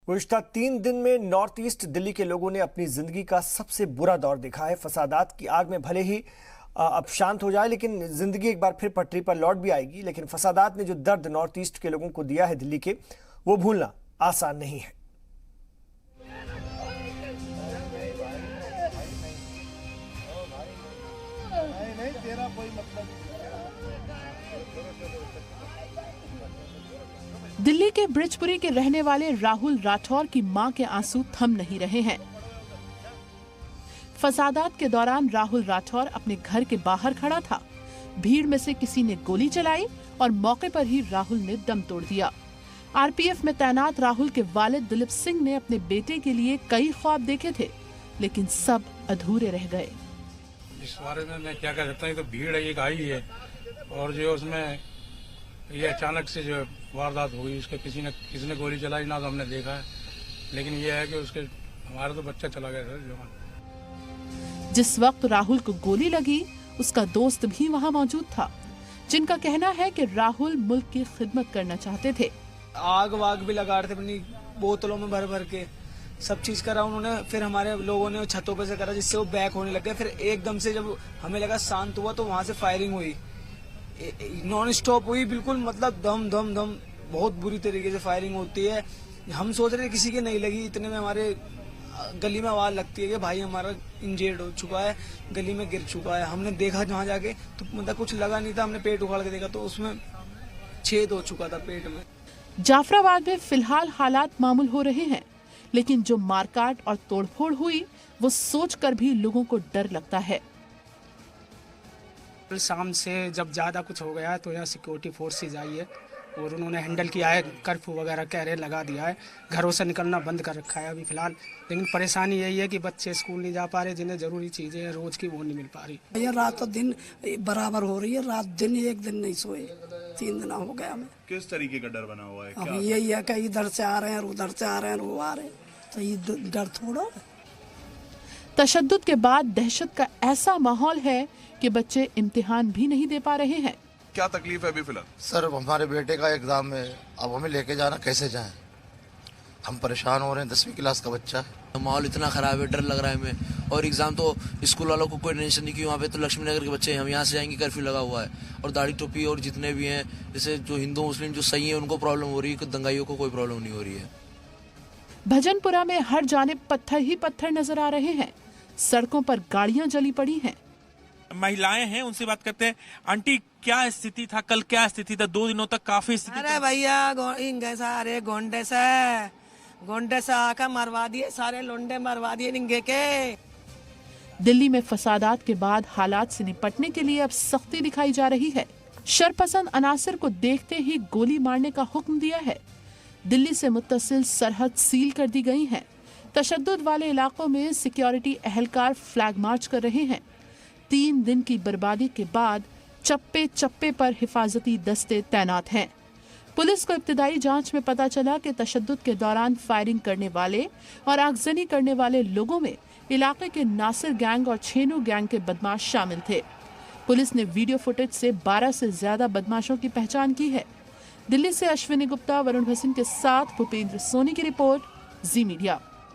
गुज़िश्ता 3 दिन में north east Delhi के लोगों ने अपनी जिंदगी का सबसे बुरा दौर देखा है। फसादात की आग में भले ही अब शांत हो जाए, लेकिन जिंदगी एक बार फिर पटरी पर लौट भी आएगी। लेकिन फसादात ने जो दर्द नॉर्थ ईस्ट के लोगों को दिया है दिल्ली के, वो भूलना आसान नहीं है। दिल्ली के ब्रिजपुरी के रहने वाले राहुल राठौर की मां के आंसू थम नहीं रहे हैं। फसादात के दौरान राहुल राठौर अपने घर के बाहर खड़ा था। भीड़ में से किसी ने गोली चलाई और मौके पर ही राहुल ने दम तोड़ दिया। आरपीएफ में तैनात राहुल के वालिद दिलीप सिंह ने अपने बेटे के लिए कई ख्वाब देखे थे, लेकिन सब अधूरे रह गए। इस बारे में मैं क्या कह सकता हूँ, तो भीड़ एक आई है और जो उसमें ये अचानक से जो वारदात हो गई, उसके किसी ने गोली चलाई ना, तो हमने देखा है। लेकिन ये है कि उसके हमारा तो बच्चा चला गया था जवान। जिस वक्त राहुल को गोली लगी, उसका दोस्त भी वहां मौजूद था, जिनका कहना है कि राहुल मुल्क की खिदमत करना चाहते थे। आग वाग भी लगा रहे थे अपनी बोतलों में भर भर के, सब चीज करा उन्होंने। फिर हमारे लोगों ने छतों पे से करा, जिससे वो बैक होने लग गए। फिर एकदम से जब हमें लगा शांत हुआ, तो वहां से फायरिंग हुई, नॉन स्टॉप हुई, बिल्कुल मतलब दम दम दम, बहुत बुरी तरीके से फायरिंग होती है। हम सोच रहे किसी के नहीं लगी, इतने में हमारे गली में आवाज लगती है कि भाई हमारा इंजर्ड हो चुका है, गली में गिर चुका है। हमने देखा जहाँ जाके, तो मतलब कुछ लगा नहीं था। हमने पेट उखाड़ के देखा तो उसमें छेद हो चुका था पेट में। जाफराबाद में फिलहाल हालात मामूल हो रहे हैं, लेकिन जो मारकाट और तोड़फोड़ हुई, वो सोचकर भी लोगों को डर लगता है। शाम से जब ज्यादा कुछ हो गया है तो यहाँ सिक्योरिटी फोर्सेज आई है और उन्होंने हैंडल किया है, कर्फ्यू वगैरह कह रहे लगा दिया है, घरों से निकलना बंद कर रखा है अभी फिलहाल। लेकिन परेशानी यही है कि बच्चे स्कूल नहीं जा पा रहे, जिन्हें जरूरी चीजें हैं रोज की वो नहीं मिल पा रही। ये रात और दिन बराबर हो रही है, रात दिन एक दिन नहीं सोए, 3 दिन हो गया हमें। किस तरीके का डर बना हुआ है? अब यही है कि इधर से आ रहे हैं, उधर से आ रहे हैं, वो आ रहे हैं, तो ये डर थोड़ा। तशद्दुद के बाद दहशत का ऐसा माहौल है कि बच्चे इम्तिहान भी नहीं दे पा रहे हैं। क्या तकलीफ है अभी फिलहाल? सर हमारे बेटे का एग्जाम है, अब हमें लेके जाना कैसे जाएं? हम परेशान हो रहे हैं, 10वीं क्लास का बच्चा है। माहौल इतना खराब है, डर लग रहा है हमें। और एग्जाम तो स्कूल वालों को कोई टेंशन नहीं, कि वहाँ पे तो लक्ष्मी नगर के बच्चे हैं, हम यहाँ से जाएंगे, कर्फ्यू लगा हुआ है। और दाढ़ी टोपी और जितने भी हैं, जैसे जो हिंदू मुस्लिम जो सही है, उनको प्रॉब्लम हो रही है, दंगाइयों को कोई प्रॉब्लम नहीं हो रही है। भजनपुरा में हर जानिब पत्थर ही पत्थर नजर आ रहे हैं। सड़कों पर गाड़ियां जली पड़ी हैं। महिलाएं हैं, उनसे बात करते हैं। आंटी, क्या स्थिति था कल? क्या स्थिति था? 2 दिनों तक काफी स्थिति। अरे भैया सारे गोंडे से आकर मरवा दिए, सारे लोंडे मरवा दिए निंगे के। दिल्ली में फसादात के बाद हालात से निपटने के लिए अब सख्ती दिखाई जा रही है। शरपसंद अनासर को देखते ही गोली मारने का हुक्म दिया है। दिल्ली से मुत्तसिल सरहद सील कर दी गई है। तशद्दुद वाले इलाकों में सिक्योरिटी अहलकार फ्लैग मार्च कर रहे हैं। 3 दिन की बर्बादी के बाद चप्पे चप्पे पर हिफाजती दस्ते तैनात हैं। पुलिस को इब्तिदाई जांच में पता चला कि तशद्दुद के दौरान फायरिंग करने वाले और आगजनी करने वाले लोगों में इलाके के नासिर गैंग और छेनू गैंग के बदमाश शामिल थे। पुलिस ने वीडियो फुटेज से 12 से ज्यादा बदमाशों की पहचान की है। दिल्ली से अश्विनी गुप्ता, वरुण भसीन के साथ भूपेंद्र सोनी की रिपोर्ट, जी मीडिया।